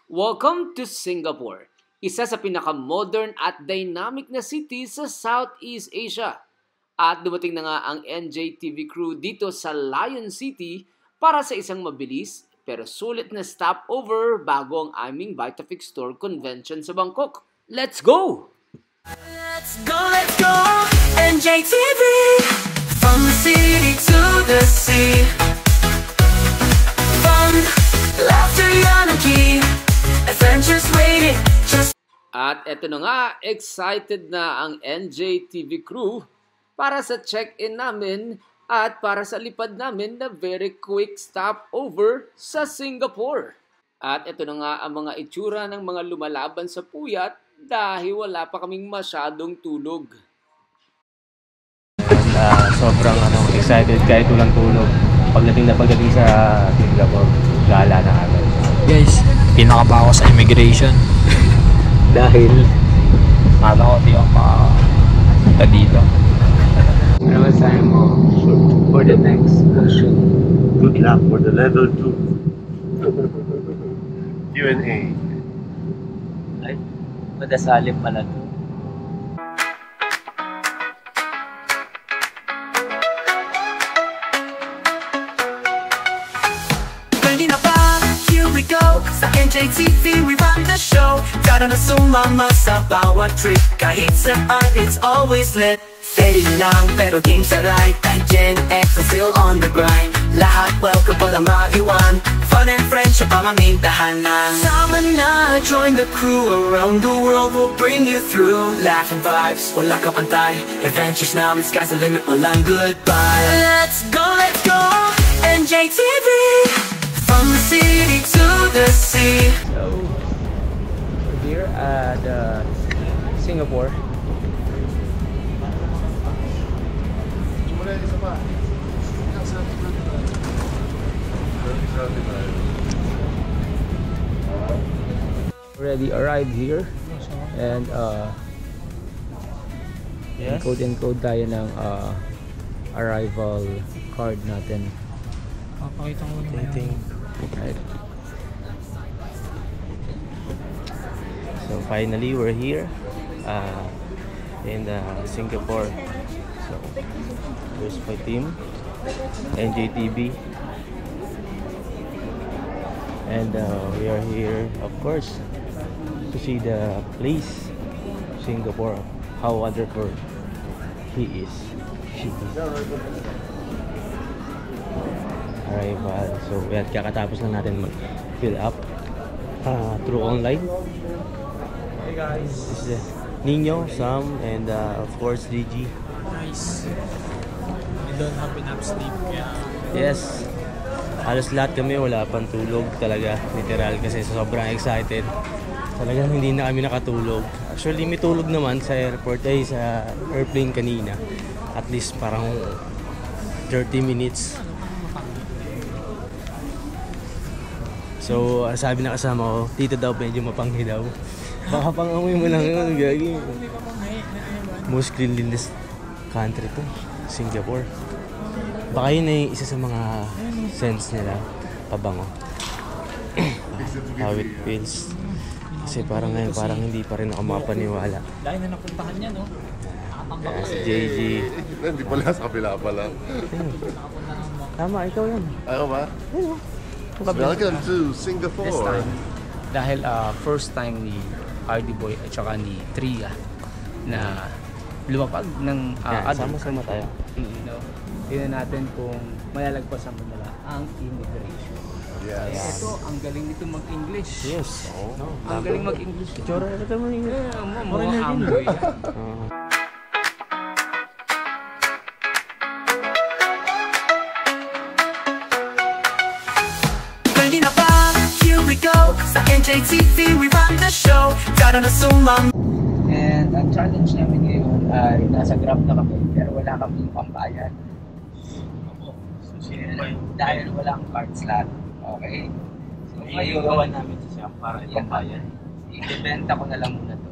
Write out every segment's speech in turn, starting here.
Welcome to Singapore, isa sa pinaka-modern at dynamic na city sa Southeast Asia. At dumating na nga ang NJTV crew dito sa Lion City para sa isang mabilis pero sulit na stopover bago ang aming Vitafix Store Convention sa Bangkok. Let's go! Let's go, NJTV, from the city to the sea. Fun, laughter, anarchy, adventures waiting just... At eto na nga, excited na ang NJTV crew para sa check-in namin at para sa lipad namin na very quick stopover sa Singapore. At eto na nga ang mga itsura ng mga lumalaban sa puyat dahil wala pa kaming masyadong tulog. Sobrang excited kahit walang tulog. Pagdating sa Singapore, gala na agad. Guys, pinakaba ako sa immigration. Dahil kala ko di ako makapunta dito. Ano masahe mo for the next question? Good luck for the level 2 Q&A. Ay, madasalim pala to. Ready na ba? Here we go. Sa NJTV we run the show. Tara na sumama sa bawat trip. Kahit saan it's always lit. Steady lang pero game sa right. And Gen X are still on the grind. Lahat welcome walang maiwan. Fun and friendship ang aming tahanan. Sama na, join the crew. Around the world we'll bring you through. Laughing vibes, wala ka pantay. Adventures namin, sky's the limit, walang goodbye. Let's go, NJTV, from the city to the sea. So, we're here at Singapore. Already arrived here and Yes. encode tayo ng arrival card natin. Papakita ko naman. Right. So finally we're here in Singapore. So here's my team, NJTV, and we are here of course to see the place, Singapore, how wonderful he is. She is. Arrival. So yan, kakatapos lang natin mag-fill up through online. Hey guys. This is Nino, Sam, and of course Gigi. Nice. We don't have enough sleep. Yeah. Yes. Halos lahat kami wala pang tulog talaga, literal, kasi sobrang excited. Talagang hindi na kami nakatulog. Actually may tulog naman sa airport sa airplane kanina. At least parang 30 minutes. So sabi na kasama ko, dito daw medyo mapanghi daw. Baka pang-amoy mo lang yun, gagi. Most cleanliness country to, Singapore. Baka yun ay isa sa mga sense nila, pabango. How it feels. Kasi parang ngayon, parang hindi pa rin ako mapaniwala. Dahil na napuntahan niya, no? Kaya si JG. Hindi pala, sa kabila pala. Tama, ikaw yan. Ayaw ba? Welcome to Singapore. This time, dahil first time ni Hardy Boy at saka ni Tria na lumapag ng sama-sama tayo. Tingnan natin kung malalagpasan mo nila ang immigration. Yes. Ito, ang galing nito mag-English. Yes. Ang galing mag-English. Tsura, ito mo yung... Mga amboy. Ready na ba? Here we go. Sa NJTV we run the show. Tara na sumama. And ang challenge namin ngayon ay nasa Grab na kami pero wala kaming pambayad. Dahil walang card slot. Okay? So ngayon gawa namin siya para ipambayad. Ibenta ko na lang muna to.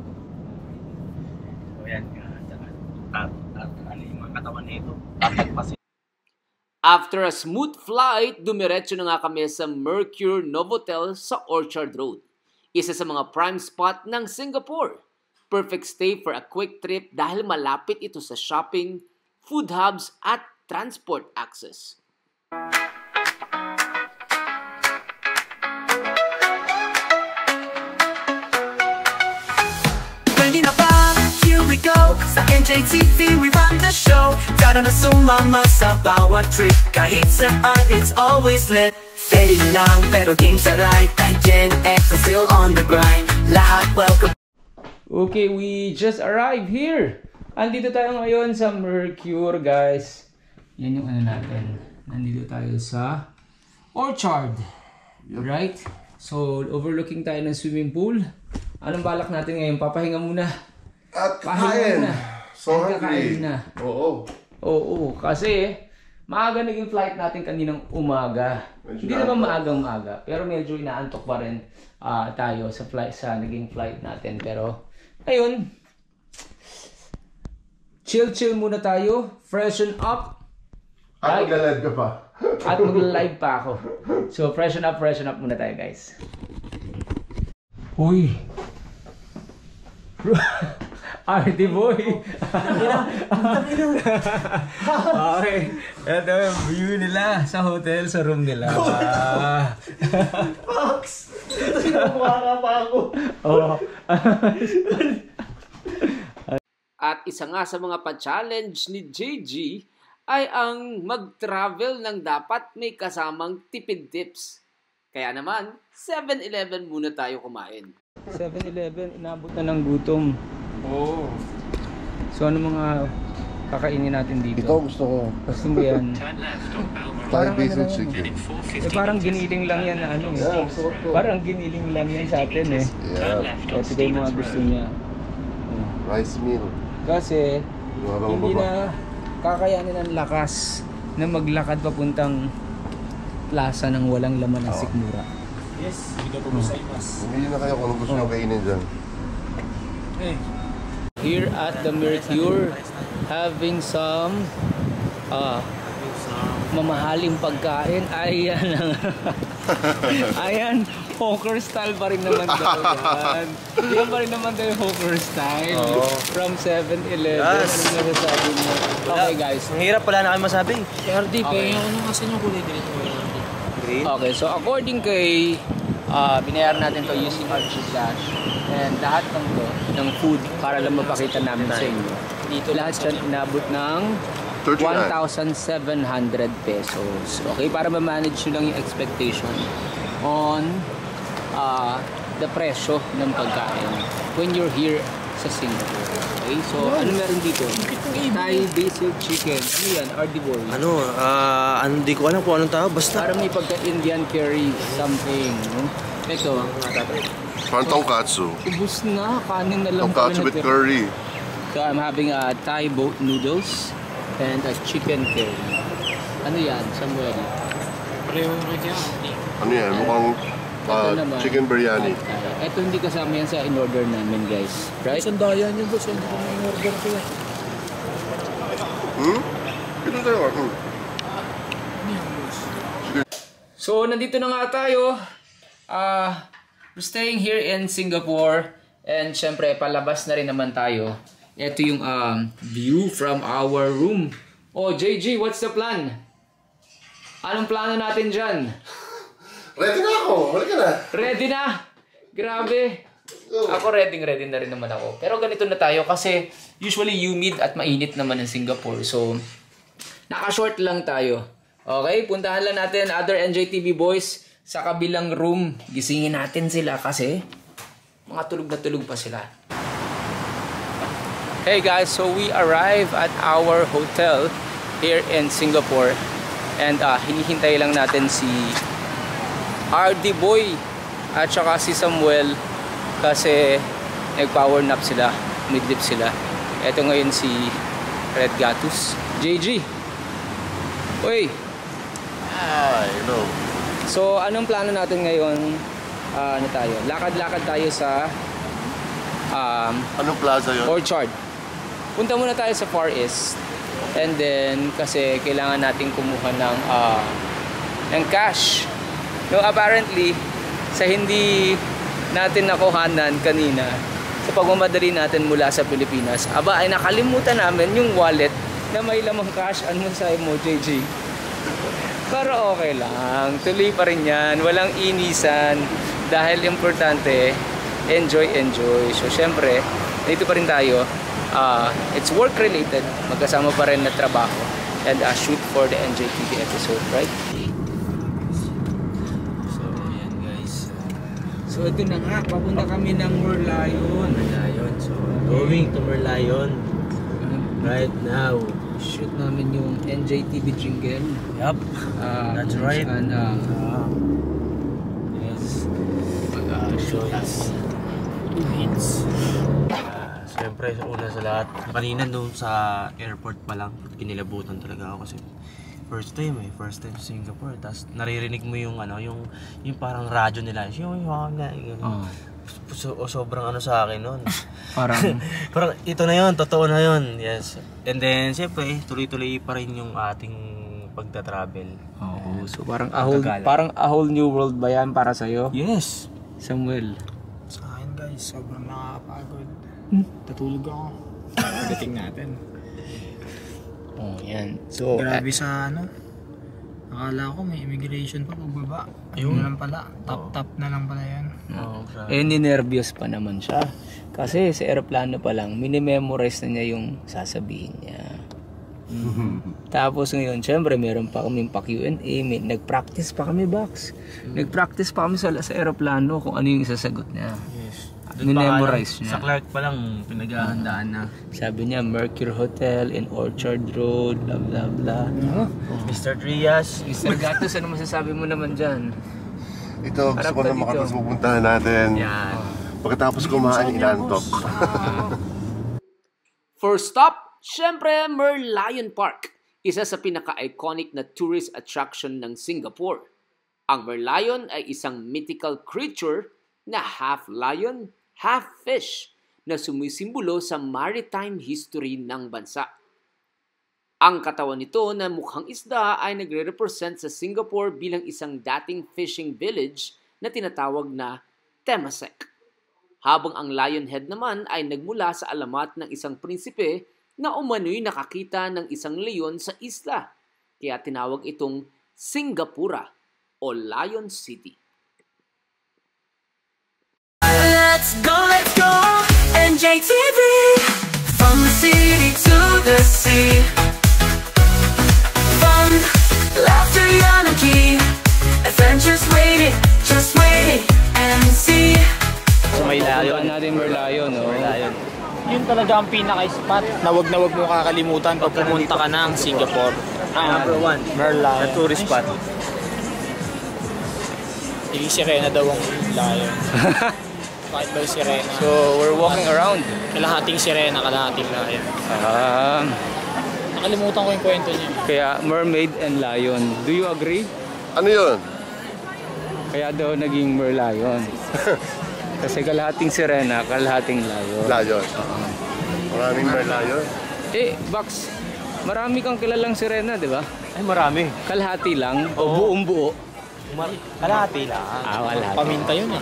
So yan. Ano yung mga katawan nito? Tatagpasin. After a smooth flight, dumiretso na nga kami sa Mercure Novotel sa Orchard Road. Isa sa mga prime spot ng Singapore. Perfect stay for a quick trip dahil malapit ito sa shopping, food hubs at transport access. Ready na ba? Here we go! Sa NJTV we run the show. Tara na sumama sa bawat trip. Kahit saan it's always lit. Steady lang pero game sa right. At Gen X is still on the grind. Lahat welcome. Okay, we just arrived here. Andito tayo ngayon sa Mercure, guys. Yan yung ano natin. Nandito tayo sa Orchard. Right? So, overlooking tayo ng swimming pool. Anong balak natin ngayon? Papahinga muna. At Pahinga kain. muna. So At kakain hungry. na. Oo. Oo, kasi maaga naging flight natin kaninang umaga. Hindi naman maagang-maaga, pero medyo inaantok pa rin tayo sa flight, sa naging flight natin. Pero ayun, chill muna tayo, freshen up. At magla-live ka pa. At magla-live pa ako. So freshen up muna tayo, guys. Uy. Artie boy. Okay. Ito yung view nila sa hotel, sa room nila. Fox! Sinamukha pa ako. Oh. At isa nga sa mga pa-challenge ni JG ay ang mag-travel ng dapat may kasamang tipid tips. Kaya naman, 7-Eleven muna tayo kumain. 7-Eleven, inabot na ng gutom. Oh. So ano mga kakainin natin dito? Ito gusto ko. Gusto mo yan? Thai basil ano chicken. parang giniling lang yan na ano eh. Yeah, gusto ko. Parang giniling lang yan sa atin eh. Yeah. Ito ba yung mga gusto niya? Rice meal. Kasi Habang hindi baba. na kakayanin ang lakas na maglakad papuntang plaza ng walang laman ng sikmura. Yes, hindi ko sa imas. Hindi na kayo kung ano gusto nyo kainin dyan. Here at the Mercure, having some mamahaling pagkain. Ayan. Ayan, hawker style pa rin naman daw yan. Yan pa rin naman daw yung hawker style. From 7-Eleven. Yes. Ano nasasabi mo? Okay guys. Ang hirap, wala na kayo masabi. RD, pahingin ko nung kasi yung kulay green. Green? Okay, so according kay binayaran natin to using our Gcash and lahat ng to ng food para lang mapakita namin sa inyo. Dito lahat siya inabot ng 1,700 pesos. Okay, para ma-manage nyo lang yung expectation on the presyo ng pagkain when you're here sa Singapore. Okay, so ano meron dito? Thai basil chicken. Ano yan? RD boy. Hindi ko alam kung anong tawag. Basta. Parang may pagka-Indian curry something. No? Ito. Parang tonkatsu. Ubus na. Kanin na lang. Tonkatsu with curry. So I'm having a Thai boat noodles and a chicken curry. Ano yan, Samuel? Pareho kaya. Ano yan? Mukhang Ito naman, chicken biryani. Ito hindi kasama yan sa in-order namin, guys. Right? Sandayan yung boss, hindi ko na-order ko yan. Ito tayo. So, nandito na nga tayo. We're staying here in Singapore. And syempre, palabas na rin naman tayo. Ito yung view from our room. Oh, JG, what's the plan? Anong plano natin dyan? Ready na ako. Balik ka na. Ready na? Grabe. Ako ready na rin naman ako. Pero ganito na tayo kasi usually humid at mainit naman in Singapore. So, naka-short lang tayo. Okay, puntahan lang natin other NJTV boys sa kabilang room. Gisingin natin sila kasi mga tulog na tulog pa sila. Hey guys, so we arrive at our hotel here in Singapore. And hinihintay lang natin si RD Boy at saka si Samuel kasi nag-power nap sila, midlip sila. Ito ngayon si Red Gatus. JG! Uy! Hello. So, anong plano natin ngayon? Ano tayo? Lakad-lakad tayo sa Anong plaza yun? Orchard. Punta muna tayo sa Far East. And then, kasi kailangan natin kumuha ng cash. No, apparently, sa hindi natin nakuhanan kanina sa pagmamadali natin mula sa Pilipinas, aba ay nakalimutan namin yung wallet na may lamang cash. Ano sa'yo mo, JJ? Pero okay lang, tuloy pa rin yan, walang inisan, dahil importante, enjoy. So syempre, dito pa rin tayo, it's work related, magkasama pa rin na trabaho, and shoot for the NJTV episode, right? So, ayan guys. So ito na nga, papunta kami ng Merlion. So, going to Merlion right now. Shoot namin yung NJTV jingle. Yup, that's right. And, Yes. Siyempre, una sa lahat, kanina doon sa airport pa lang, kinilabutan talaga ako kasi first time sa Singapore. Tapos naririnig mo yung ano, yung parang radyo nila. Sobrang ano sa akin noon. parang ito na yun, totoo na yun. Yes. And then, siyempre, tuloy-tuloy pa rin yung ating pagta-travel. Oo, so parang a whole new world ba yan para sa'yo? Yes. Samuel. Sa akin guys, sobrang nakakapagod. Tatulog ako. Pagdating natin. Oh, yan. So, Grabe sa ano. Akala ko may immigration pa pagbaba. Ayun na lang pala. Top na lang pala yan. ninervyos pa naman siya. Kasi sa aeroplano pa lang, minimemorize na niya yung sasabihin niya. Tapos ngayon, syempre, meron pa kaming pa-Q&A. Nag-practice pa kami, Box. Nag-practice pa kami sa aeroplano kung ano yung isasagot niya. Yes. Minemorize niya. Sa Clark pa lang, pinaghahandaan na. Sabi niya, Mercure Hotel in Orchard Road, blah blah blah. Mr. Trias. Mr. Gatos, ano masasabi mo naman dyan? Ito, gusto Harap ko ka na dito. makapagpupuntahan natin. Yan. Pagkatapos kumain, inantok. First stop, syempre, Merlion Park. Isa sa pinaka-iconic na tourist attraction ng Singapore. Ang Merlion ay isang mythical creature na half lion, half fish na sumisimbolo sa maritime history ng bansa. Ang katawan nito na mukhang isda ay nagre-represent sa Singapore bilang isang dating fishing village na tinatawag na Temasek. Habang ang lion head naman ay nagmula sa alamat ng isang prinsipe na umano'y nakakita ng isang leon sa isla. Kaya tinawag itong Singapura o Lion City. Let's go, NJTV. From the city to the sea. Fun, laughter, anarchy. Adventures waiting, just waiting and see. So may layon. natin Merlion, no? Merlion. Yun talaga ang pinaka-spot na wag mo kakalimutan pag pumunta ka ng Singapore. Number 1. Merlion. Na tourist spot. Hindi sirena daw ang lion. Bakit daw sirena? So, we're walking around. Kalahating sirena, kalahating lion. Nakalimutan ko yung kwento niya. Kaya mermaid and lion. Do you agree? Ano yun? Kaya daw naging Merlion. Kasi kalahating sirena, kalahating lion. Layon. Maraming merlayon. Box, marami kang kilalang sirena, di ba? Ay, marami. Kalahati lang o buong buo. Kalahati lang. Wala. Paminta yun eh.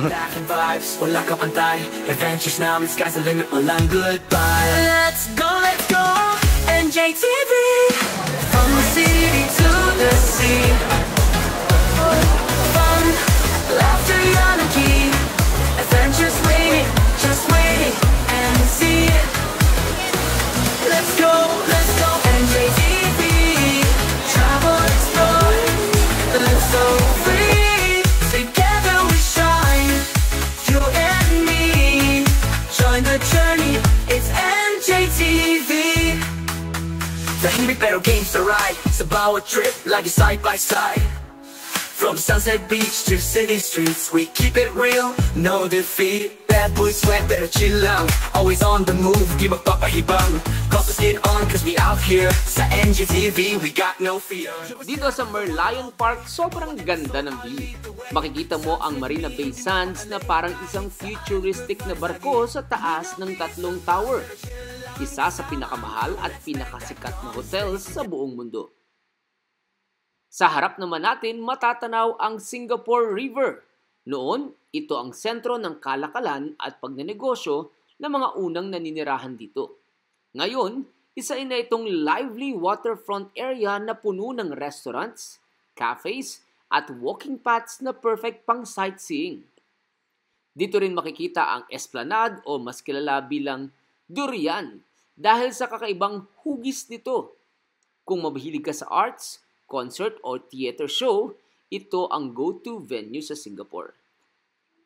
Laughing vibes, wala ka pantay. Adventures namin, sky's the limit, walang goodbye. Let's go, NJTV. From the city to the sea. Fun, laughter, anarchy. Adventures waiting, just waiting and see. Let's go, NJTV. Travel, explore, live so free. Together we shine, you and me. Join the journey, it's NJTV. Tahimik pero games to ride. Sa bawat trip, lagi side by side. From Sunset Beach to city streets, we keep it real, no defeat. Bad boy sweat, better chill out. Always on the move, di magpapahibang. Cause us get on, cause we out here. Sa NJTV, we got no fear. Dito sa Merlion Park, sobrang ganda ng view. Makikita mo ang Marina Bay Sands na parang isang futuristic na barko sa taas ng 3 tower. Isa sa pinakamahal at pinakasikat na hotels sa buong mundo. Sa harap naman natin matatanaw ang Singapore River Noon, ito ang sentro ng kalakalan at pagnenegosyo ng mga unang naninirahan dito. Ngayon, isa na itong lively waterfront area na puno ng restaurants, cafes, at walking paths na perfect pang sightseeing. Dito rin makikita ang Esplanade o mas kilala bilang Durian dahil sa kakaibang hugis nito. Kung mahilig ka sa arts, concert o theater show, ito ang go-to venue sa Singapore.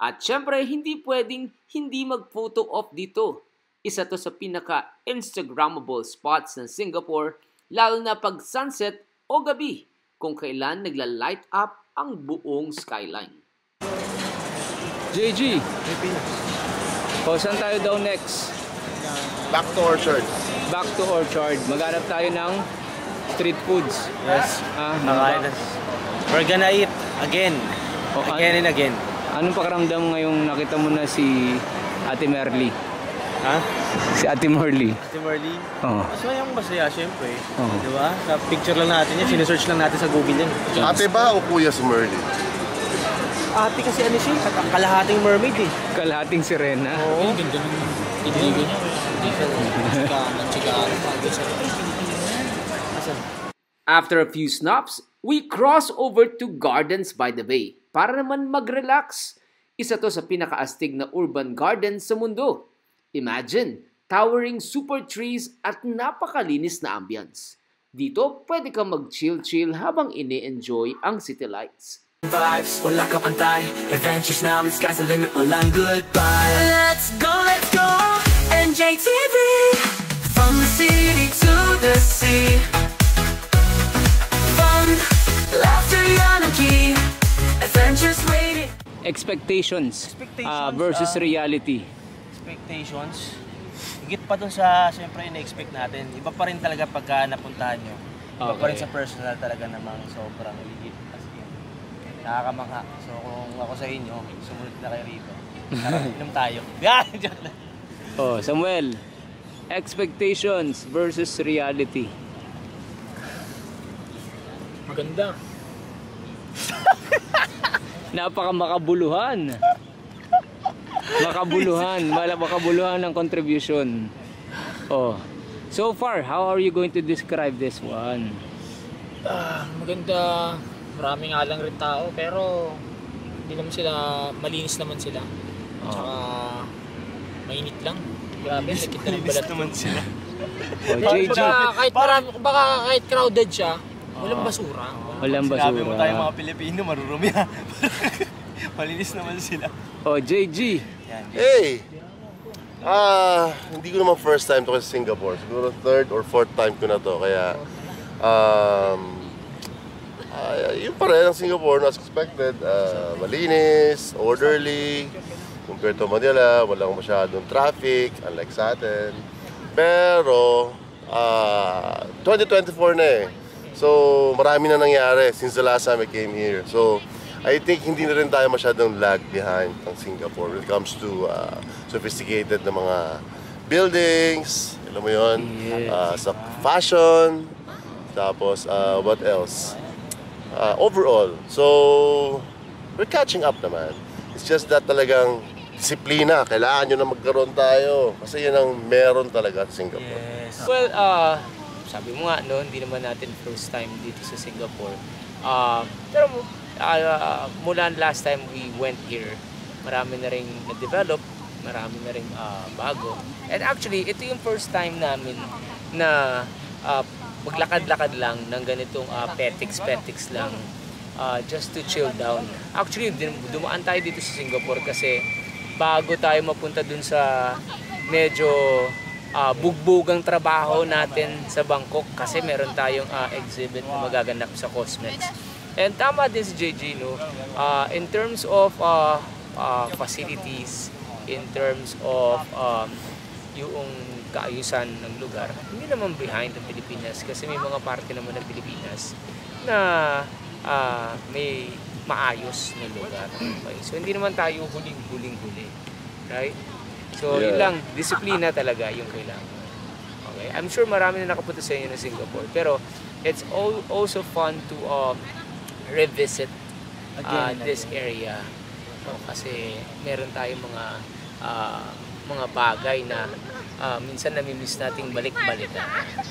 At syempre, hindi pwedeng hindi mag-photo off dito. Isa to sa pinaka-Instagrammable spots ng Singapore, lalo na pag sunset o gabi, kung kailan nagla-light up ang buong skyline. JG, o saan tayo daw next? Back to Orchard. Back to Orchard. Maghanap tayo ng street foods. Yes. Nakain. We're gonna eat again. Again and again. Anong pakiramdam ngayong nakita mo na si Ate Merly? Ha? Si Ate Merly. Ate Marley? Oo. Masaya syempre. Oo. Diba? Sa picture lang natin yan, sinesearch lang natin sa Google yan. Ate ba o kuya si Merly? Ate kasi ano siya, kalahating mermaid eh. Kalahating sirena. Oo. Ganda ng kaibigan niya. After a few stops, we cross over to Gardens by the Bay para naman mag-relax. Isa to sa pinakaastig na urban gardens sa mundo. Imagine, towering super trees at napakalinis na ambience. Dito, pwede kang mag-chill-chill habang ini-enjoy ang city lights. Vibes, wala ka pantay. Adventures namin, sky's the limit, walang goodbye. Let's go, NJTV. From the city to the sea. Fun, laughter, yan ang key. Adventures waiting. Expectations versus reality. Expectations. Higit pa dun sa, siyempre, ina-expect natin. Iba pa rin talaga pagka napuntahan nyo. Iba pa rin sa personal talaga namang sobrang higit. As in, nakakamangha. So kung ako sa inyo, sumunod na kayo rito. Inom tayo. Joke lang. Oh, Samuel. Expectations versus reality. Maganda. Napaka-makabuluhan. Makabuluhan ng contribution. Oh. So far, how are you going to describe this one? Maganda. Maraming alang rin tao, pero hindi naman sila, malinis naman sila. Tsaka mainit lang. Grabe, nakita ng balat naman sila. Oh, JJ. Baka kahit crowded siya, walang basura. Walang Sinabi mo basura. tayo mga Pilipino, marurumi ha. Malinis naman sila. Oh, JG. Hey! Hindi ko naman first time to sa Singapore. Siguro third or fourth time ko na to. Kaya, yun pa rin ang Singapore, as expected. Malinis, orderly. Compared to Manila, walang masyadong traffic, unlike sa atin. Pero, 2024 na eh. So, marami na nangyari since the last time I came here. So, I think hindi na rin tayo masyadong lag behind ng Singapore when it comes to sophisticated na mga buildings, alam mo yun, sa fashion, tapos what else? Overall, so we're catching up naman. It's just that talagang disiplina, kailangan nyo na magkaroon tayo kasi yan ang meron talaga sa Singapore. Yes. Well, sabi mo nga, no, hindi naman natin first time dito sa Singapore. Pero mula last time we went here, marami na rin na-develop, marami na rin bago. And actually, ito yung first time namin na maglakad-lakad lang ng ganitong petiks lang just to chill down. Actually, dumaan tayo dito sa Singapore kasi bago tayo mapunta dun sa medyo bugbugang trabaho natin sa Bangkok kasi meron tayong exhibit na magaganap sa Cosmex. And tama din si JG, no? In terms of facilities, in terms of yung kaayusan ng lugar, hindi naman behind ang Pilipinas kasi may mga parte naman ng Pilipinas na may maayos na lugar. Okay? So hindi naman tayo huling-huli. Right? So yun lang, disiplina talaga yung kailangan. Okay? I'm sure marami na nakapunta sa inyo ng Singapore, pero it's also fun to revisit this area dito kasi meron tayong mga bagay na minsan namimiss nating balik-balikan.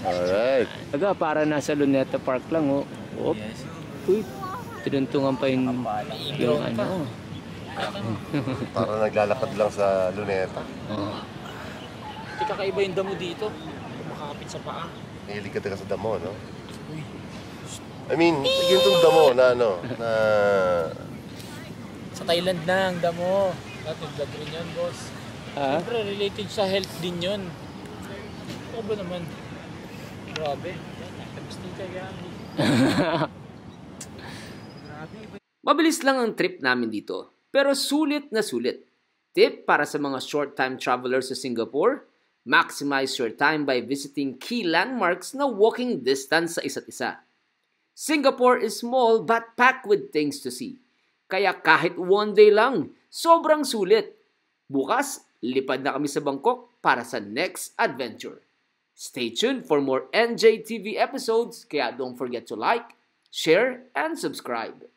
Alright. Taga, para nasa Luneta Park lang, oh. Oop. Yes. Uy, tinuntungan pa yung ano. Para naglalakad lang sa Luneta. Hindi kakaiba yung damo dito. Makakapit sa paa. Nahilig ka sa damo, no? I mean, gintong damo na na... Sa Thailand na ang damo. Dati vlog rin yun, boss. Siyempre, related sa health din yun. Ano ba naman? Grabe. Gusto ka yan. Mabilis lang ang trip namin dito, pero sulit na sulit. Tip para sa mga short-time travelers sa Singapore: maximize your time by visiting key landmarks na walking distance sa isa't isa. Singapore is small but packed with things to see. Kaya kahit one day lang, sobrang sulit. Bukas, lipad na kami sa Bangkok para sa next adventure. Stay tuned for more NJTV episodes, kaya don't forget to like, share, and subscribe.